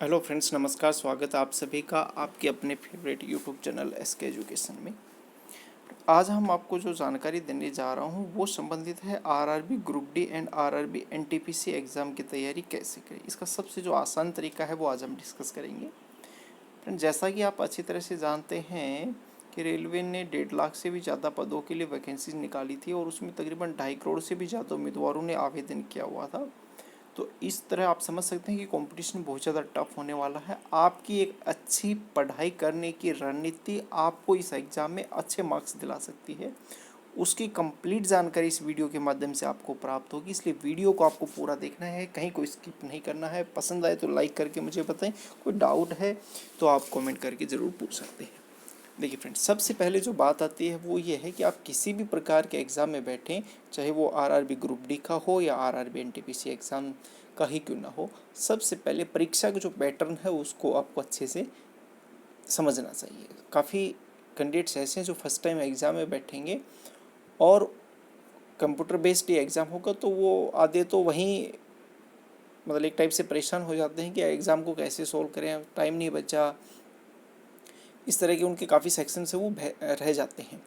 Hello friends, नमस्कार। स्वागत है आप सभी का आपके अपने favourite YouTube channel SK education में। आज हम आपको जो जानकारी देने जा रहा हूँ वो संबंधित है RRB group D and RRB NTPC exam की तैयारी कैसे करें। इसका सबसे जो आसान तरीका है वो आज हम डिस्कस करेंगे। फ्रेंड, जैसा कि आप अच्छी तरह से जानते हैं कि रेलवे ने 1.5 लाख से भी ज़्यादा पदों के लिए वैकेंसीज निकाली थी और उसमें तकरीबन 2.5 करोड़ से भी ज़्यादा उम्मीदवारों ने आवेदन किया हुआ था। तो इस तरह आप समझ सकते हैं कि कंपटीशन बहुत ज़्यादा टफ होने वाला है। आपकी एक अच्छी पढ़ाई करने की रणनीति आपको इस एग्ज़ाम में अच्छे मार्क्स दिला सकती है। उसकी कंप्लीट जानकारी इस वीडियो के माध्यम से आपको प्राप्त होगी, इसलिए वीडियो को आपको पूरा देखना है, कहीं कोई स्किप नहीं करना है। पसंद आए तो लाइक करके मुझे बताएं, कोई डाउट है तो आप कमेंट करके ज़रूर पूछ सकते हैं। देखिए फ्रेंड्स, सबसे पहले जो बात आती है वो ये है कि आप किसी भी प्रकार के एग्ज़ाम में बैठें, चाहे वो आरआरबी ग्रुप डी का हो या आरआरबी एनटीपीसी एग्ज़ाम का ही क्यों ना हो, सबसे पहले परीक्षा का जो पैटर्न है उसको आपको अच्छे से समझना चाहिए। काफ़ी कैंडिडेट्स ऐसे हैं जो फर्स्ट टाइम एग्ज़ाम में बैठेंगे और कंप्यूटर बेस्ड ये एग्ज़ाम होगा तो वो आधे तो वहीं मतलब एक टाइप से परेशान हो जाते हैं कि एग्ज़ाम को कैसे सोल्व करें, टाइम नहीं बचा, इस तरह के उनके काफ़ी सेक्शन से वो रह जाते हैं।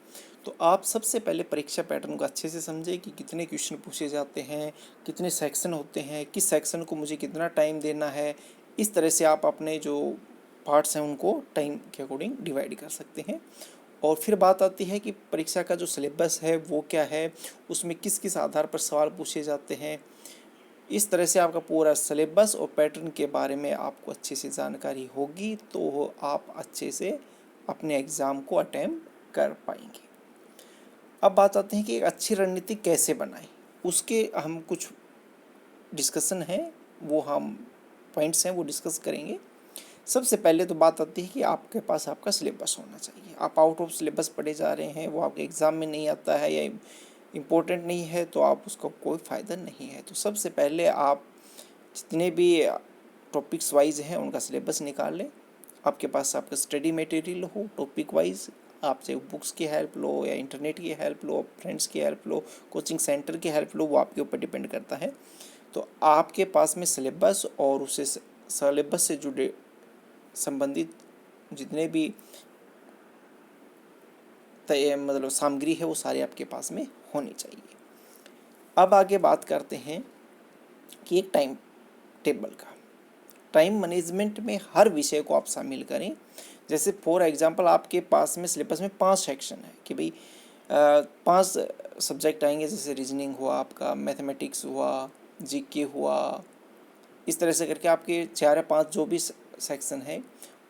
तो आप सबसे पहले परीक्षा पैटर्न को अच्छे से समझें कि कितने क्वेश्चन पूछे जाते हैं, कितने सेक्शन होते हैं, किस सेक्शन को मुझे कितना टाइम देना है। इस तरह से आप अपने जो पार्ट्स हैं उनको टाइम के अकॉर्डिंग डिवाइड कर सकते हैं। और फिर बात आती है कि परीक्षा का जो सिलेबस है वो क्या है, उसमें किस किस आधार पर सवाल पूछे जाते हैं। इस तरह से आपका पूरा सिलेबस और पैटर्न के बारे में आपको अच्छे से जानकारी होगी तो आप अच्छे से अपने एग्ज़ाम को अटेम्प्ट कर पाएंगे। अब बात आते हैं कि एक अच्छी रणनीति कैसे बनाएं, उसके हम कुछ डिस्कशन हैं, वो हम पॉइंट्स हैं वो डिस्कस करेंगे। सबसे पहले तो बात आती है कि आपके पास आपका सिलेबस होना चाहिए। आप आउट ऑफ सिलेबस पढ़े जा रहे हैं, वो आपके एग्ज़ाम में नहीं आता है या इम्पोर्टेंट नहीं है तो आप उसका कोई फ़ायदा नहीं है। तो सबसे पहले आप जितने भी टॉपिक्स वाइज हैं उनका सिलेबस निकाल लें। आपके पास आपका स्टडी मटेरियल हो टॉपिक वाइज, आप चाहे बुक्स की हेल्प लो या इंटरनेट की हेल्प लो, फ्रेंड्स की हेल्प लो, कोचिंग सेंटर की हेल्प लो, वो आपके ऊपर डिपेंड करता है। तो आपके पास में सिलेबस और उससे सिलेबस से जुड़े संबंधित जितने भी मतलब सामग्री है वो सारी आपके पास में होनी चाहिए। अब आगे बात करते हैं कि एक टाइम टेबल का। टाइम मैनेजमेंट में हर विषय को आप शामिल करें। जैसे फॉर एग्जांपल आपके पास में सिलेबस में 5 सेक्शन है कि भाई 5 सब्जेक्ट आएंगे, जैसे रीजनिंग हुआ, आपका मैथमेटिक्स हुआ, जीके हुआ, इस तरह से करके आपके 4 या 5 जो भी सेक्शन है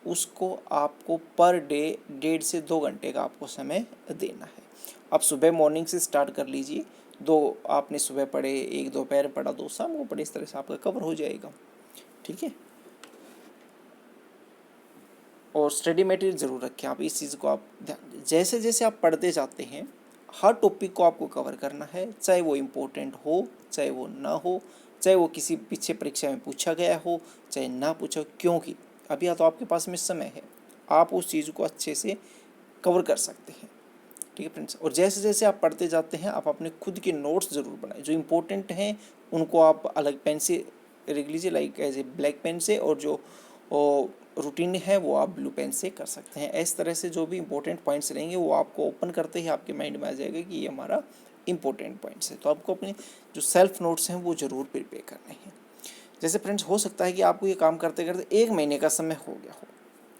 उसको आपको पर डे 1.5 से 2 घंटे का आपको समय देना है। आप सुबह मॉर्निंग से स्टार्ट कर लीजिए, 2 आपने सुबह पढ़े, 1 दोपहर पढ़ा, 2 शाम को पढ़े, इस तरह से आपका कवर हो जाएगा। ठीक है। और स्टडी मटेरियल ज़रूर रखें, आप इस चीज़ को आप ध्यान दें। जैसे जैसे आप पढ़ते जाते हैं हर टॉपिक को आपको कवर करना है, चाहे वो इम्पोर्टेंट हो चाहे वो ना हो, चाहे वो किसी पीछे परीक्षा में पूछा गया हो चाहे ना पूछा हो, क्योंकि अभी तो आपके पास में समय है, आप उस चीज़ को अच्छे से कवर कर सकते हैं। ठीक है फ्रेंड्स। और जैसे जैसे आप पढ़ते जाते हैं आप अपने खुद के नोट्स ज़रूर बनाएं, जो इम्पोर्टेंट हैं उनको आप अलग पेन से लिख लीजिए, like as a black pen से, और जो रूटीन है वो आप ब्लू पेन से कर सकते हैं। इस तरह से जो भी इंपॉर्टेंट पॉइंट्स रहेंगे वो आपको ओपन करते ही आपके माइंड में आ जाएगा कि ये हमारा इंपॉर्टेंट पॉइंट्स है। तो आपको अपने जो सेल्फ नोट्स हैं वो ज़रूर प्रिपेयर करने हैं। जैसे फ्रेंड्स, हो सकता है कि आपको ये काम करते करते 1 महीने का समय हो गया हो,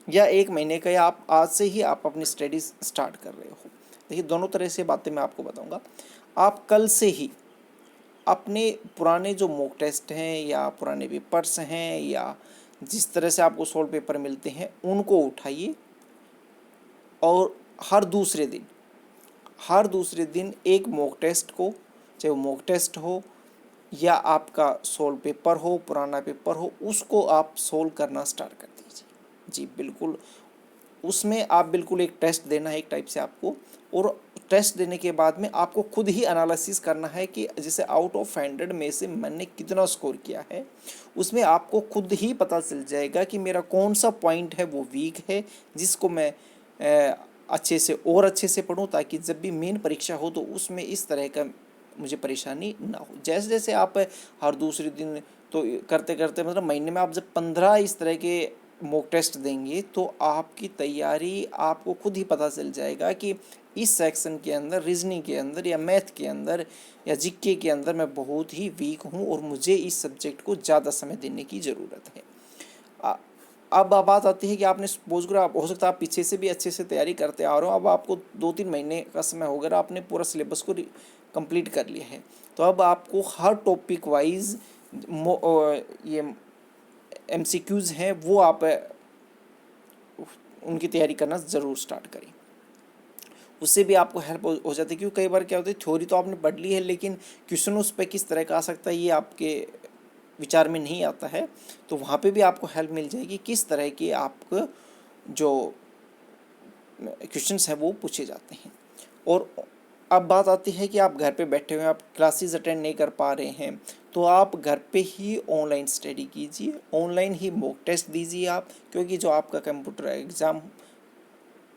या 1 महीने का, या आप आज से ही आप अपनी स्टडीज स्टार्ट कर रहे हो। देखिए, दोनों तरह से बातें मैं आपको बताऊंगा। आप कल से ही अपने पुराने जो मॉक टेस्ट हैं या पुराने पेपर्स हैं या जिस तरह से आपको सॉल्व पेपर मिलते हैं उनको उठाइए, और हर दूसरे दिन एक मॉक टेस्ट को, चाहे वो मॉक टेस्ट हो या आपका सॉल्व पेपर हो, पुराना पेपर हो, उसको आप सोल्व करना स्टार्ट कर दीजिए। जी बिल्कुल, उसमें आप बिल्कुल एक टेस्ट देना है एक टाइप से आपको, और टेस्ट देने के बाद में आपको खुद ही एनालिसिस करना है कि जैसे आउट ऑफ 100 में से मैंने कितना स्कोर किया है। उसमें आपको खुद ही पता चल जाएगा कि मेरा कौन सा पॉइंट है वो वीक है, जिसको मैं अच्छे से और अच्छे से पढूं, ताकि जब भी मेन परीक्षा हो तो उसमें इस तरह का मुझे परेशानी ना हो। जैसे जैसे आप हर दूसरे दिन तो करते करते मतलब महीने में आप जब 15 इस तरह के मॉक टेस्ट देंगे तो आपकी तैयारी आपको खुद ही पता चल जाएगा कि इस सेक्शन के अंदर, रीजनिंग के अंदर या मैथ के अंदर या जीके के अंदर मैं बहुत ही वीक हूँ और मुझे इस सब्जेक्ट को ज़्यादा समय देने की ज़रूरत है। अब बात आती है कि आपने सपोज करो, आप हो सकता है आप पीछे से भी अच्छे से तैयारी करते आ रहे हो, अब आपको 2-3 महीने का समय हो गया, आपने पूरा सिलेबस को कंप्लीट कर लिया है, तो अब आपको हर टॉपिक वाइज ये MCQs हैं वो आप उनकी तैयारी करना ज़रूर स्टार्ट करें। उससे भी आपको हेल्प हो जाती है, क्योंकि कई बार क्या होता है थ्योरी तो आपने पढ़ ली है लेकिन क्वेश्चन उस पर किस तरह का आ सकता है ये आपके विचार में नहीं आता है, तो वहाँ पे भी आपको हेल्प मिल जाएगी किस तरह के आपको जो क्वेश्चंस हैं वो पूछे जाते हैं। और अब बात आती है कि आप घर पे बैठे हुए हैं, आप क्लासेस अटेंड नहीं कर पा रहे हैं, तो आप घर पे ही ऑनलाइन स्टडी कीजिए, ऑनलाइन ही मॉक टेस्ट दीजिए आप, क्योंकि जो आपका कंप्यूटर एग्ज़ाम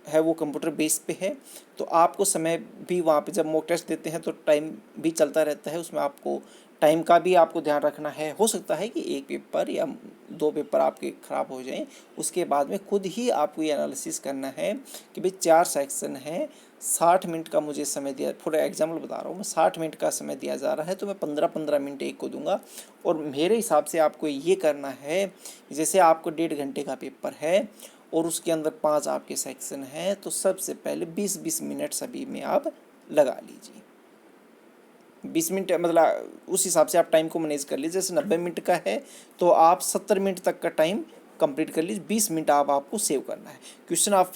है वो कंप्यूटर बेस पे है, तो आपको समय भी वहाँ पे जब मॉक टेस्ट देते हैं तो टाइम भी चलता रहता है, उसमें आपको टाइम का भी आपको ध्यान रखना है। हो सकता है कि एक पेपर या 2 पेपर आपके ख़राब हो जाएं, उसके बाद में खुद ही आपको ये एनालिसिस करना है कि भाई 4 सेक्शन है, 60 मिनट का मुझे समय दिया, फॉर एग्जाम्पल बता रहा हूँ मैं, 60 मिनट का समय दिया जा रहा है तो मैं 15-15 मिनट एक को दूंगा। और मेरे हिसाब से आपको ये करना है, जैसे आपको 1.5 घंटे का पेपर है और उसके अंदर 5 आपके सेक्शन हैं, तो सबसे पहले 20-20 मिनट सभी में आप लगा लीजिए। 20 मिनट मतलब उस हिसाब से आप टाइम को मैनेज कर लीजिए। जैसे 90 मिनट का है तो आप 70 मिनट तक का टाइम कंप्लीट कर लीजिए, 20 मिनट आपको सेव करना है। क्वेश्चन आप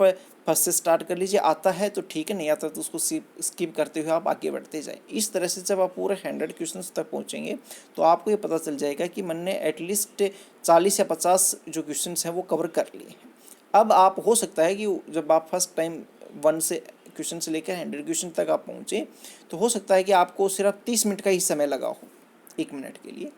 फर्स्ट से स्टार्ट कर लीजिए, आता है तो ठीक है, नहीं आता तो उसको स्किप करते हुए आप आगे बढ़ते जाएं। इस तरह से जब आप पूरे 100 क्वेश्चंस तक पहुंचेंगे तो आपको ये पता चल जाएगा कि मैंने एटलीस्ट 40 या 50 जो क्वेश्चंस हैं वो कवर कर लिए हैं। अब आप हो सकता है कि जब आप फर्स्ट टाइम 1 से क्वेश्चन से लेकर 100 क्वेश्चन तक आप पहुँचे तो हो सकता है कि आपको सिर्फ 30 मिनट का ही समय लगा हो 1 मिनट के लिए,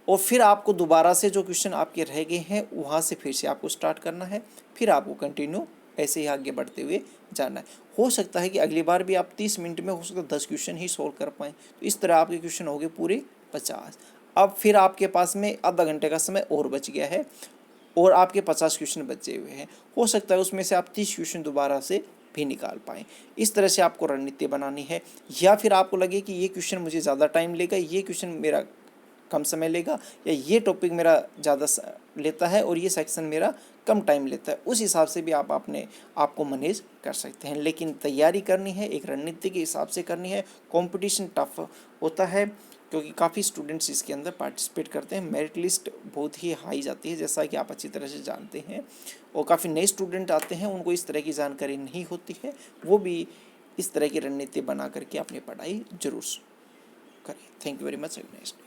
और फिर आपको दोबारा से जो क्वेश्चन आपके रह गए हैं वहाँ से फिर से आपको स्टार्ट करना है, फिर आपको कंटिन्यू ऐसे ही आगे बढ़ते हुए जाना है। हो सकता है कि अगली बार भी आप 30 मिनट में हो सकता है 10 क्वेश्चन ही सोल्व कर पाएँ, तो इस तरह आपके क्वेश्चन हो गए पूरे 50। अब फिर आपके पास में आधा घंटे का समय और बच गया है और आपके 50 क्वेश्चन बचे हुए हैं। हो सकता है उसमें से आप 30 क्वेश्चन दोबारा से भी निकाल पाएँ। इस तरह से आपको रणनीति बनानी है, या फिर आपको लगे कि ये क्वेश्चन मुझे ज़्यादा टाइम लेगा, ये क्वेश्चन मेरा कम समय लेगा, या ये टॉपिक मेरा ज़्यादा लेता है और ये सेक्शन मेरा कम टाइम लेता है, उस हिसाब से भी आप अपने आपको मैनेज कर सकते हैं। लेकिन तैयारी करनी है एक रणनीति के हिसाब से करनी है। कंपटीशन टफ होता है क्योंकि काफ़ी स्टूडेंट्स इसके अंदर पार्टिसिपेट करते हैं, मेरिट लिस्ट बहुत ही हाई जाती है जैसा कि आप अच्छी तरह से जानते हैं, और काफ़ी नए स्टूडेंट आते हैं उनको इस तरह की जानकारी नहीं होती है, वो भी इस तरह की रणनीति बना करके अपनी पढ़ाई जरूर करें। Thank you very much. Next.